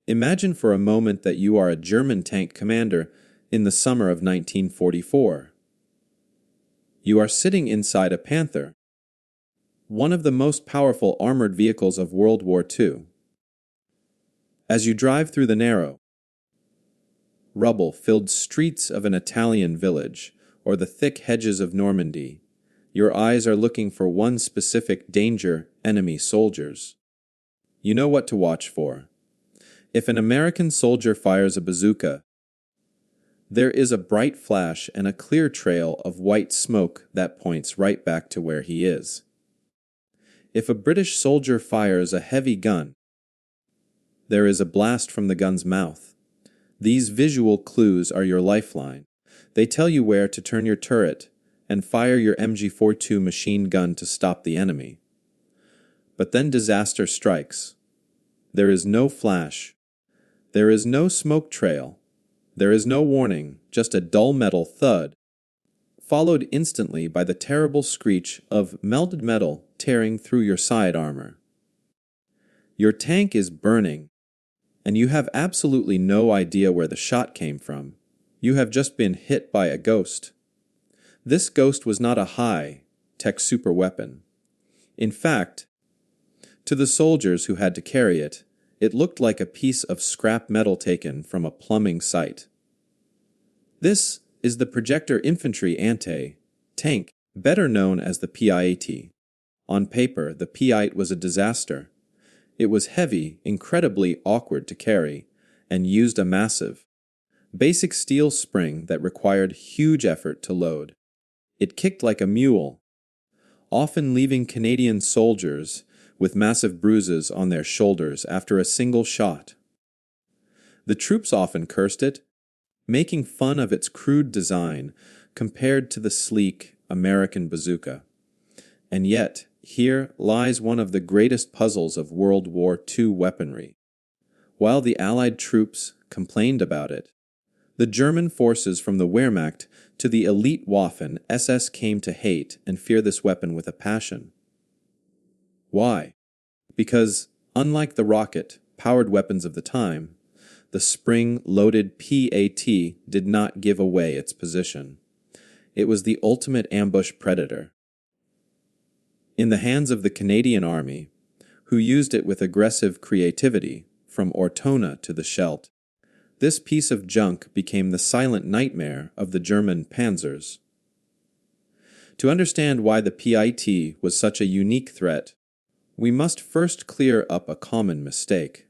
Imagine for a moment that you are a German tank commander in the summer of 1944. You are sitting inside a Panther, one of the most powerful armored vehicles of World War II. As you drive through the narrow, rubble-filled streets of an Italian village or the thick hedges of Normandy, your eyes are looking for one specific danger: enemy soldiers. You know what to watch for. If an American soldier fires a bazooka, there is a bright flash and a clear trail of white smoke that points right back to where he is. If a British soldier fires a heavy gun, there is a blast from the gun's mouth. These visual clues are your lifeline. They tell you where to turn your turret and fire your MG42 machine gun to stop the enemy. But then disaster strikes. There is no flash. There is no smoke trail. There is no warning, just a dull metal thud, followed instantly by the terrible screech of melted metal tearing through your side armor. Your tank is burning, and you have absolutely no idea where the shot came from. You have just been hit by a ghost. This ghost was not a high-tech super weapon. In fact, to the soldiers who had to carry it, it looked like a piece of scrap metal taken from a plumbing site. This is the Projector Infantry Anti-Tank, better known as the PIAT. On paper, the PIAT was a disaster. It was heavy, incredibly awkward to carry, and used a massive, basic steel spring that required huge effort to load. It kicked like a mule, often leaving Canadian soldiers with massive bruises on their shoulders after a single shot. The troops often cursed it, making fun of its crude design compared to the sleek American bazooka. And yet, here lies one of the greatest puzzles of World War II weaponry. While the Allied troops complained about it, the German forces from the Wehrmacht to the elite Waffen SS came to hate and fear this weapon with a passion. Why? Because, unlike the rocket-powered weapons of the time, the spring-loaded PAT did not give away its position. It was the ultimate ambush predator. In the hands of the Canadian Army, who used it with aggressive creativity, from Ortona to the Scheldt, this piece of junk became the silent nightmare of the German Panzers. To understand why the PIAT was such a unique threat, we must first clear up a common mistake.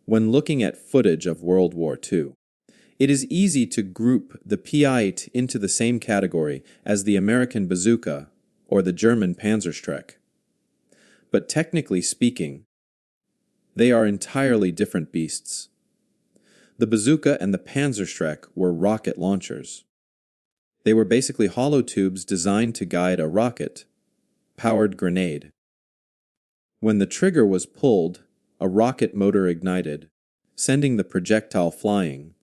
When looking at footage of World War II, it is easy to group the PIAT into the same category as the American bazooka or the German Panzerstreck. But technically speaking, they are entirely different beasts. The bazooka and the Panzerstreck were rocket launchers. They were basically hollow tubes designed to guide a rocket-powered grenade. When the trigger was pulled, a rocket motor ignited, sending the projectile flying.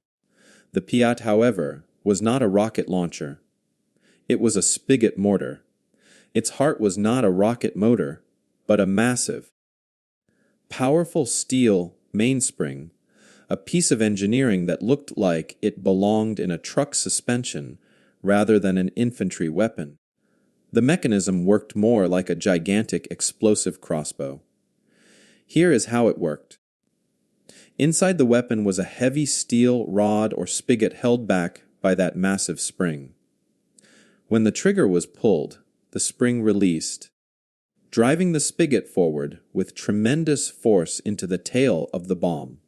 The PIAT, however, was not a rocket launcher. It was a spigot mortar. Its heart was not a rocket motor, but a massive, powerful steel mainspring, a piece of engineering that looked like it belonged in a truck suspension rather than an infantry weapon. The mechanism worked more like a gigantic explosive crossbow. Here is how it worked. Inside the weapon was a heavy steel rod or spigot held back by that massive spring. When the trigger was pulled, the spring released, driving the spigot forward with tremendous force into the tail of the bomb.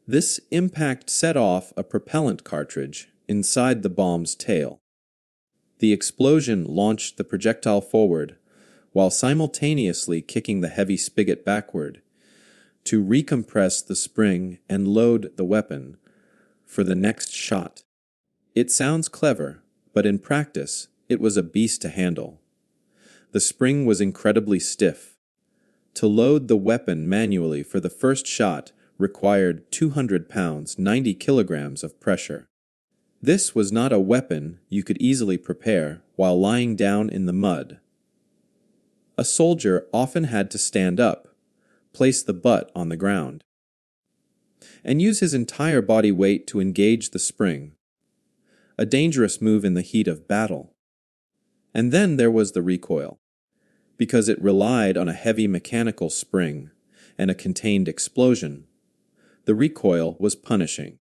This impact set off a propellant cartridge inside the bomb's tail. The explosion launched the projectile forward, while simultaneously kicking the heavy spigot backward to recompress the spring and load the weapon for the next shot. It sounds clever, but in practice, it was a beast to handle. The spring was incredibly stiff. To load the weapon manually for the first shot required 200 pounds, 90 kilograms of pressure. This was not a weapon you could easily prepare while lying down in the mud. A soldier often had to stand up, place the butt on the ground. and use his entire body weight to engage the spring, a dangerous move in the heat of battle. And then there was the recoil. Because it relied on a heavy mechanical spring and a contained explosion, the recoil was punishing.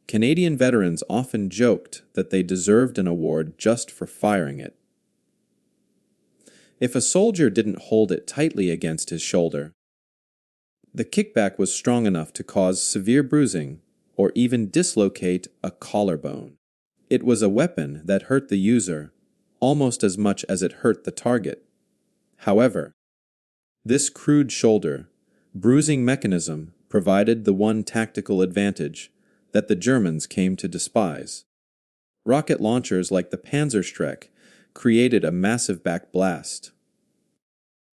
Canadian veterans often joked that they deserved an award just for firing it. If a soldier didn't hold it tightly against his shoulder, the kickback was strong enough to cause severe bruising or even dislocate a collarbone. It was a weapon that hurt the user almost as much as it hurt the target. However, this crude shoulder bruising mechanism provided the one tactical advantage that the Germans came to despise. Rocket launchers like the Panzerstreck created a massive backblast.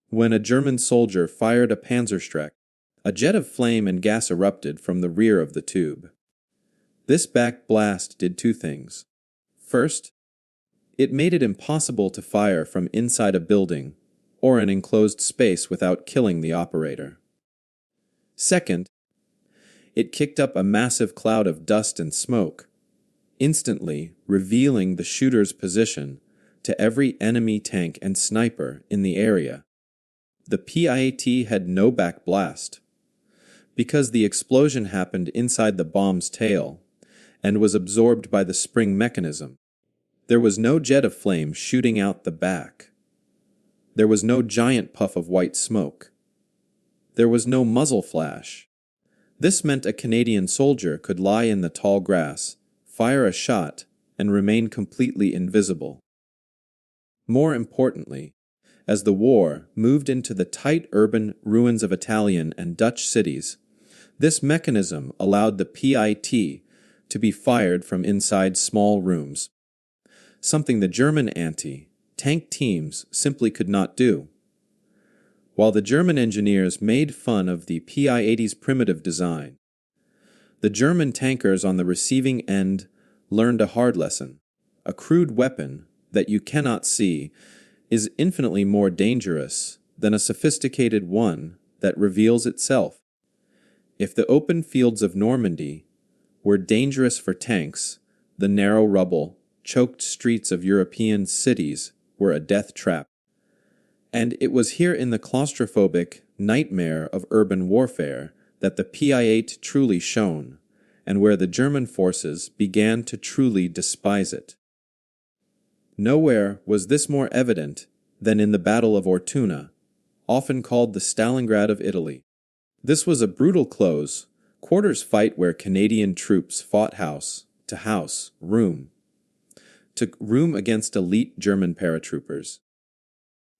When a German soldier fired a Panzerstreck, a jet of flame and gas erupted from the rear of the tube. This backblast did two things. First, it made it impossible to fire from inside a building or an enclosed space without killing the operator. Second, it kicked up a massive cloud of dust and smoke, instantly revealing the shooter's position to every enemy tank and sniper in the area. The PIAT had no backblast, because the explosion happened inside the bomb's tail and was absorbed by the spring mechanism. There was no jet of flame shooting out the back. There was no giant puff of white smoke. There was no muzzle flash. This meant a Canadian soldier could lie in the tall grass, fire a shot, and remain completely invisible. More importantly, as the war moved into the tight urban ruins of Italian and Dutch cities, this mechanism allowed the PIT to be fired from inside small rooms, something the German anti-tank teams simply could not do. While the German engineers made fun of the PI-80's primitive design, the German tankers on the receiving end learned a hard lesson. A crude weapon that you cannot see is infinitely more dangerous than a sophisticated one that reveals itself. If the open fields of Normandy were dangerous for tanks, the narrow rubble, choked streets of European cities were a death trap. And it was here in the claustrophobic nightmare of urban warfare that the PI-8 truly shone, and where the German forces began to truly despise it. Nowhere was this more evident than in the Battle of Ortona, often called the Stalingrad of Italy. This was a brutal close, quarters fight where Canadian troops fought house to house, room to room against elite German paratroopers.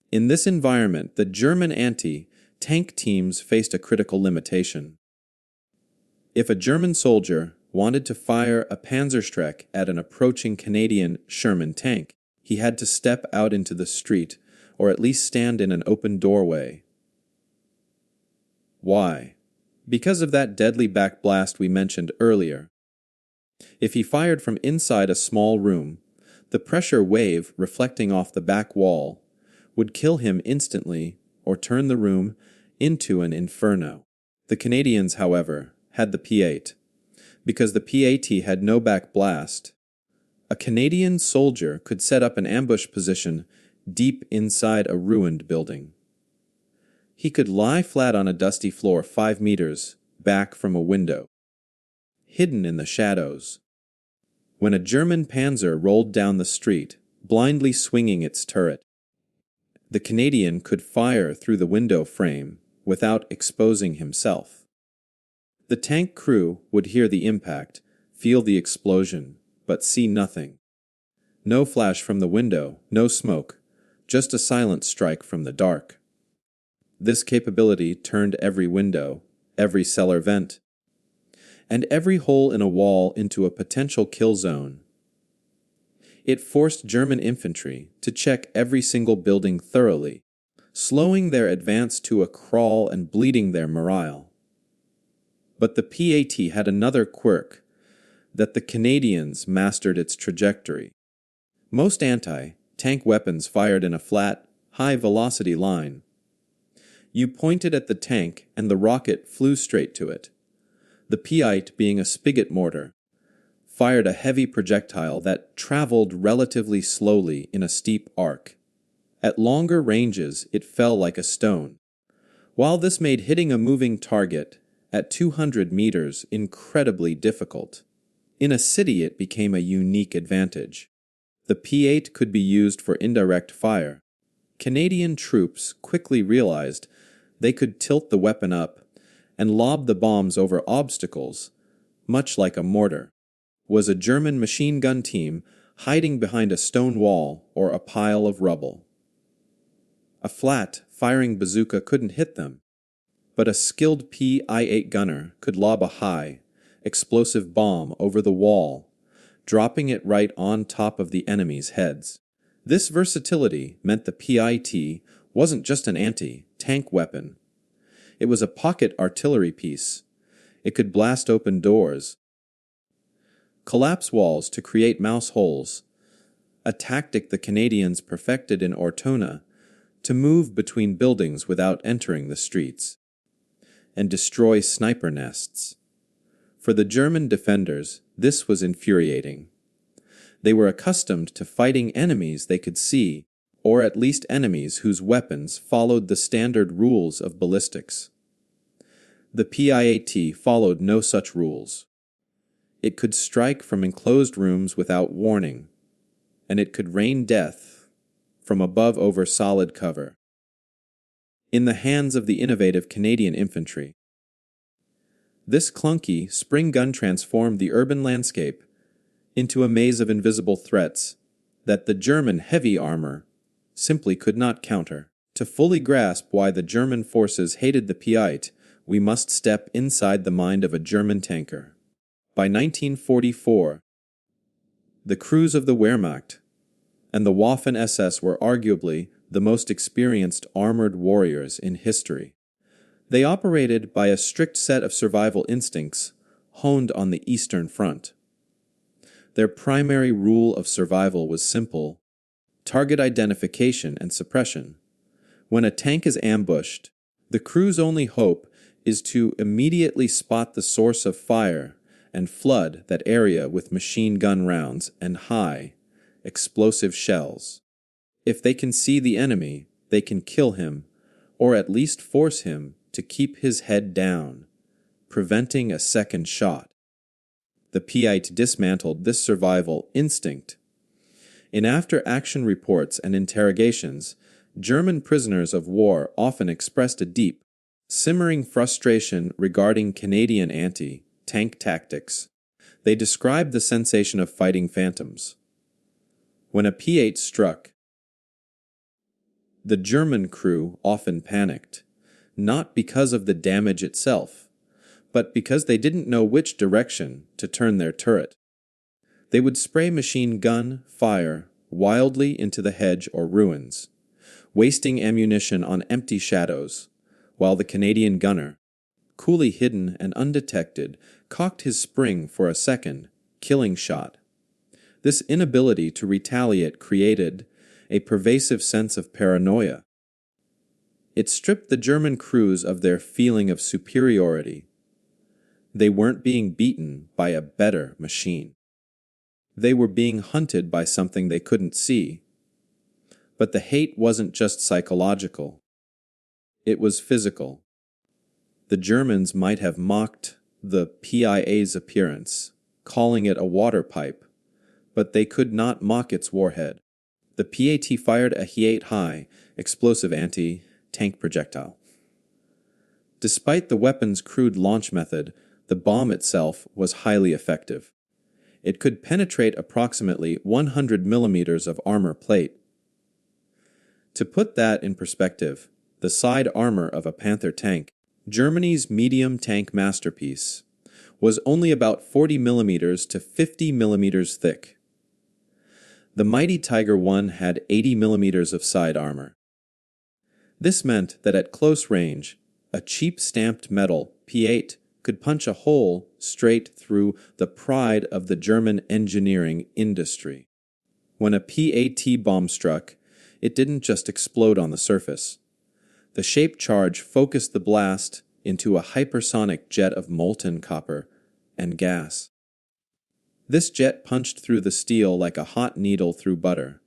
In this environment, the German anti-tank teams faced a critical limitation. If a German soldier wanted to fire a Panzerstreck at an approaching Canadian Sherman tank, he had to step out into the street or at least stand in an open doorway. Why? Because of that deadly backblast we mentioned earlier. If he fired from inside a small room, the pressure wave reflecting off the back wall would kill him instantly or turn the room into an inferno. The Canadians, however, had the P8. Because the P-AT had no backblast, a Canadian soldier could set up an ambush position deep inside a ruined building. He could lie flat on a dusty floor 5 meters back from a window, hidden in the shadows. When a German Panzer rolled down the street, blindly swinging its turret, the Canadian could fire through the window frame without exposing himself. The tank crew would hear the impact, feel the explosion, but see nothing. No flash from the window, no smoke, just a silent strike from the dark. This capability turned every window, every cellar vent, and every hole in a wall into a potential kill zone. It forced German infantry to check every single building thoroughly, slowing their advance to a crawl and bleeding their morale. But the PAT had another quirk, that the Canadians mastered its trajectory. Most anti-tank weapons fired in a flat, high-velocity line. You pointed at the tank and the rocket flew straight to it. The PIAT, being a spigot mortar, fired a heavy projectile that traveled relatively slowly in a steep arc. At longer ranges, it fell like a stone. While this made hitting a moving target at 200 meters incredibly difficult, in a city it became a unique advantage. The P-8 could be used for indirect fire. Canadian troops quickly realized they could tilt the weapon up and lob the bombs over obstacles, much like a mortar. Was a German machine gun team hiding behind a stone wall or a pile of rubble. A flat, firing bazooka couldn't hit them, but a skilled PIAT gunner could lob a high, explosive bomb over the wall, dropping it right on top of the enemy's heads. This versatility meant the PIAT wasn't just an anti-tank weapon. It was a pocket artillery piece. It could blast open doors, collapse walls to create mouse holes, a tactic the Canadians perfected in Ortona to move between buildings without entering the streets, and destroy sniper nests. For the German defenders, this was infuriating. They were accustomed to fighting enemies they could see, or at least enemies whose weapons followed the standard rules of ballistics. The PIAT followed no such rules. It could strike from enclosed rooms without warning, and it could rain death from above over solid cover. In the hands of the innovative Canadian infantry, this clunky spring gun transformed the urban landscape into a maze of invisible threats that the German heavy armor simply could not counter. To fully grasp why the German forces hated the PIAT, we must step inside the mind of a German tanker. By 1944, the crews of the Wehrmacht and the Waffen-SS were arguably the most experienced armored warriors in history. They operated by a strict set of survival instincts honed on the Eastern Front. Their primary rule of survival was simple: target identification and suppression. When a tank is ambushed, the crew's only hope is to immediately spot the source of fire and flood that area with machine gun rounds and high, explosive shells. If they can see the enemy, they can kill him, or at least force him to keep his head down, preventing a second shot. The PIAT dismantled this survival instinct. In after-action reports and interrogations, German prisoners of war often expressed a deep, simmering frustration regarding Canadian anti-tank tactics. They described the sensation of fighting phantoms. When a P-8 struck, the German crew often panicked, not because of the damage itself, but because they didn't know which direction to turn their turret. They would spray machine gun fire wildly into the hedge or ruins, wasting ammunition on empty shadows, while the Canadian gunner, coolly hidden and undetected, cocked his spring for a second, killing shot. This inability to retaliate created a pervasive sense of paranoia. It stripped the German crews of their feeling of superiority. They weren't being beaten by a better machine. They were being hunted by something they couldn't see. But the hate wasn't just psychological. It was physical. The Germans might have mocked the PIA's appearance, calling it a water pipe, but they could not mock its warhead. The PIAT fired a He-8 high, explosive anti-tank projectile. Despite the weapon's crude launch method, the bomb itself was highly effective. It could penetrate approximately 100 millimeters of armor plate. To put that in perspective, the side armor of a Panther tank, Germany's medium tank masterpiece, was only about 40 millimeters to 50 millimeters thick. The mighty Tiger I had 80 millimeters of side armor. This meant that at close range, a cheap stamped metal P-8 could punch a hole straight through the pride of the German engineering industry. When a PIAT bomb struck, it didn't just explode on the surface. The shaped charge focused the blast into a hypersonic jet of molten copper and gas. This jet punched through the steel like a hot needle through butter.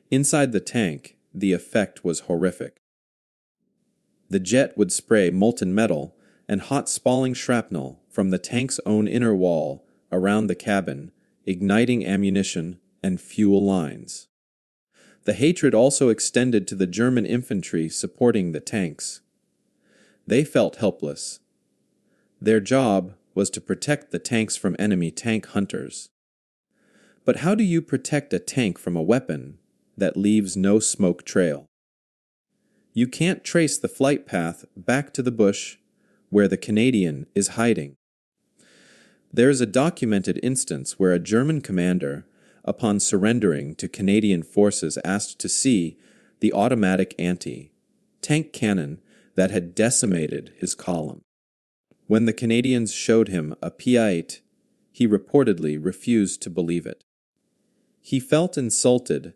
Inside the tank, the effect was horrific. The jet would spray molten metal and hot spalling shrapnel from the tank's own inner wall around the cabin, igniting ammunition and fuel lines. The hatred also extended to the German infantry supporting the tanks. They felt helpless. Their job was to protect the tanks from enemy tank hunters. But how do you protect a tank from a weapon that leaves no smoke trail? You can't trace the flight path back to the bush where the Canadian is hiding. There is a documented instance where a German commander, upon surrendering to Canadian forces, asked to see the automatic anti-tank cannon that had decimated his column. When the Canadians showed him a PIAT, he reportedly refused to believe it. He felt insulted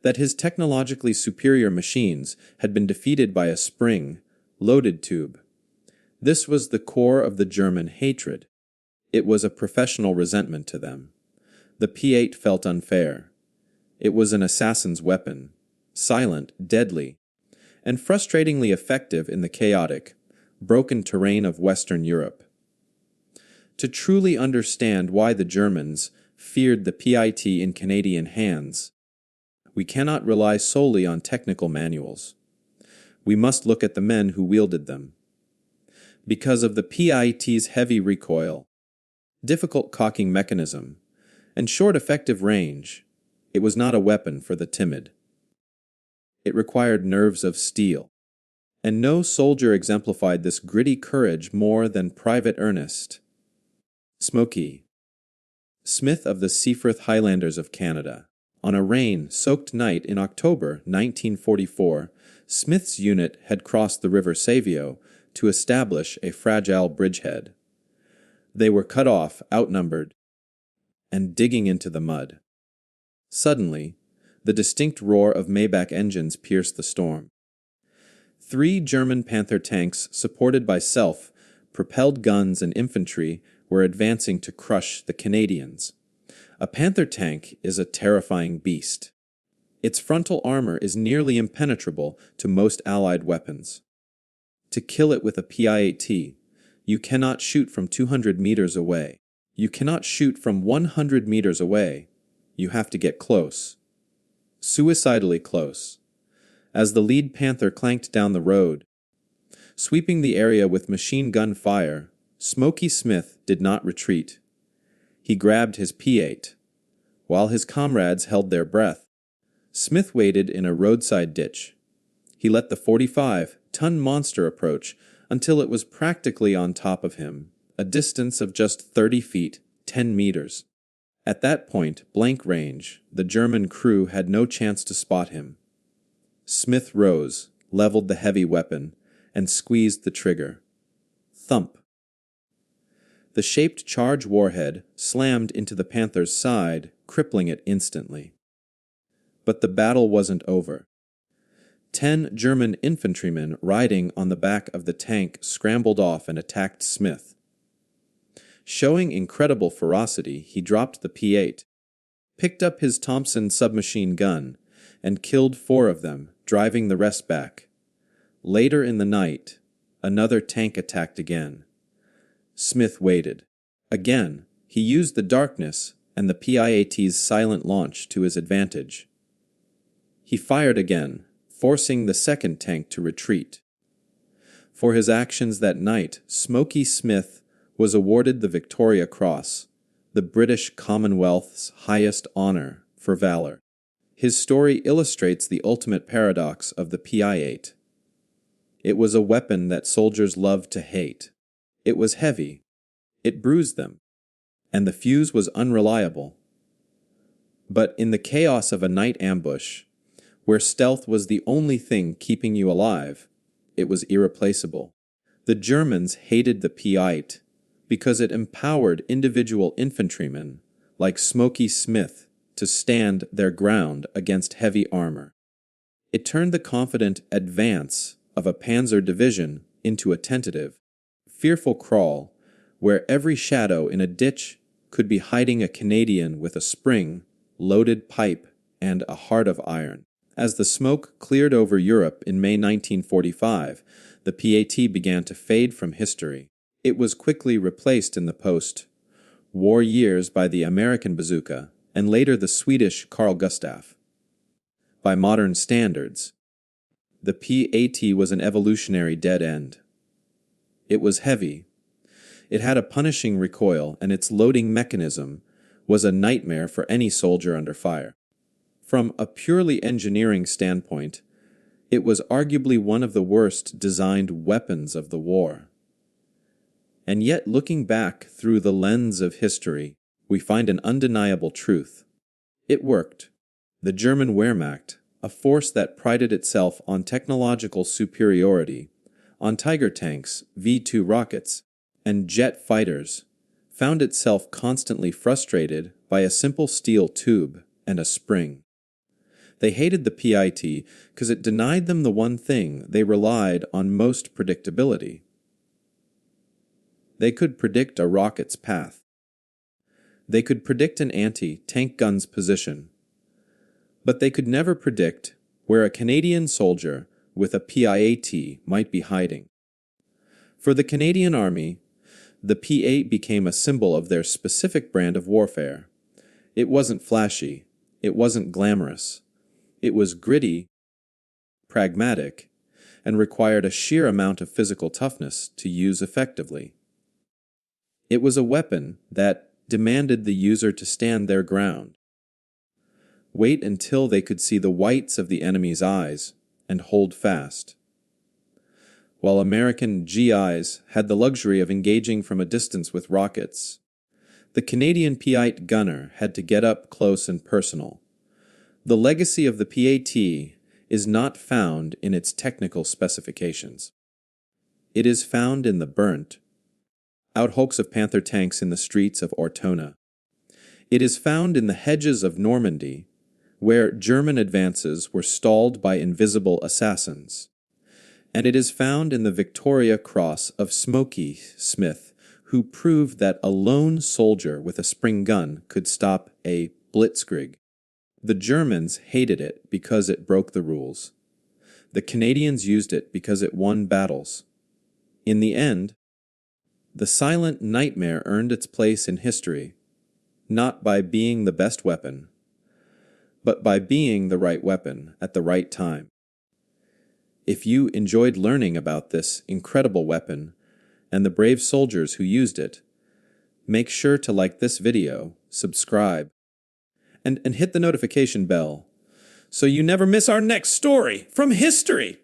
that his technologically superior machines had been defeated by a spring-loaded tube. This was the core of the German hatred. It was a professional resentment to them. The P8 felt unfair. It was an assassin's weapon, silent, deadly, and frustratingly effective in the chaotic, broken terrain of Western Europe. To truly understand why the Germans feared the PIT in Canadian hands, we cannot rely solely on technical manuals. We must look at the men who wielded them. Because of the PIT's heavy recoil, difficult cocking mechanism, and short effective range, it was not a weapon for the timid. It required nerves of steel, and no soldier exemplified this gritty courage more than Private Ernest Smokey Smith of the Seaforth Highlanders of Canada. On a rain-soaked night in October 1944, Smith's unit had crossed the River Savio to establish a fragile bridgehead. They were cut off, outnumbered, and digging into the mud. Suddenly, the distinct roar of Maybach engines pierced the storm. 3 German Panther tanks, supported by self-propelled guns and infantry, were advancing to crush the Canadians. A Panther tank is a terrifying beast. Its frontal armor is nearly impenetrable to most Allied weapons. To kill it with a PIAT, you cannot shoot from 200 meters away. You cannot shoot from 100 meters away. You have to get close. Suicidally close. As the lead Panther clanked down the road, sweeping the area with machine gun fire, Smokey Smith did not retreat. He grabbed his P8. While his comrades held their breath, Smith waited in a roadside ditch. He let the 45-ton monster approach until it was practically on top of him, a distance of just 30 feet, 10 meters. At that point, blank range, the German crew had no chance to spot him. Smith rose, leveled the heavy weapon, and squeezed the trigger. Thump. The shaped charge warhead slammed into the Panther's side, crippling it instantly. But the battle wasn't over. 10 German infantrymen riding on the back of the tank scrambled off and attacked Smith. Showing incredible ferocity, he dropped the P8, picked up his Thompson submachine gun, and killed 4 of them, driving the rest back. Later in the night, another tank attacked again. Smith waited. Again, he used the darkness and the PIAT's silent launch to his advantage. He fired again, forcing the second tank to retreat. For his actions that night, Smokey Smith was awarded the Victoria Cross, the British Commonwealth's highest honor for valor. His story illustrates the ultimate paradox of the PIAT. It was a weapon that soldiers loved to hate. It was heavy. It bruised them. And the fuse was unreliable. But in the chaos of a night ambush, where stealth was the only thing keeping you alive, it was irreplaceable. The Germans hated the PIAT because it empowered individual infantrymen like Smokey Smith to stand their ground against heavy armor. It turned the confident advance of a panzer division into a tentative, fearful crawl where every shadow in a ditch could be hiding a Canadian with a spring, loaded pipe, and a heart of iron. As the smoke cleared over Europe in May 1945, the PAT began to fade from history. It was quickly replaced in the post-war years by the American bazooka and later the Swedish Carl Gustaf. By modern standards, the PAT was an evolutionary dead end. It was heavy. It had a punishing recoil, and its loading mechanism was a nightmare for any soldier under fire. From a purely engineering standpoint, it was arguably one of the worst designed weapons of the war. And yet, looking back through the lens of history, we find an undeniable truth. It worked. The German Wehrmacht, a force that prided itself on technological superiority, on Tiger tanks, V2 rockets, and jet fighters, found itself constantly frustrated by a simple steel tube and a spring. They hated the PIT because it denied them the one thing they relied on most: predictability. They could predict a rocket's path. They could predict an anti-tank gun's position. But they could never predict where a Canadian soldier with a PIAT might be hiding. For the Canadian Army, the P8 became a symbol of their specific brand of warfare. It wasn't flashy. It wasn't glamorous. It was gritty, pragmatic, and required a sheer amount of physical toughness to use effectively. It was a weapon that demanded the user to stand their ground, wait until they could see the whites of the enemy's eyes, and hold fast. While American GIs had the luxury of engaging from a distance with rockets, the Canadian PIAT gunner had to get up close and personal. The legacy of the PAT is not found in its technical specifications. It is found in the burnt out hulks of Panther tanks in the streets of Ortona. It is found in the hedges of Normandy, where German advances were stalled by invisible assassins. And it is found in the Victoria Cross of Smokey Smith, who proved that a lone soldier with a spring gun could stop a blitzkrieg. The Germans hated it because it broke the rules. The Canadians used it because it won battles. In the end, the silent nightmare earned its place in history, not by being the best weapon, but by being the right weapon at the right time. If you enjoyed learning about this incredible weapon and the brave soldiers who used it, make sure to like this video, subscribe, and hit the notification bell so you never miss our next story from history.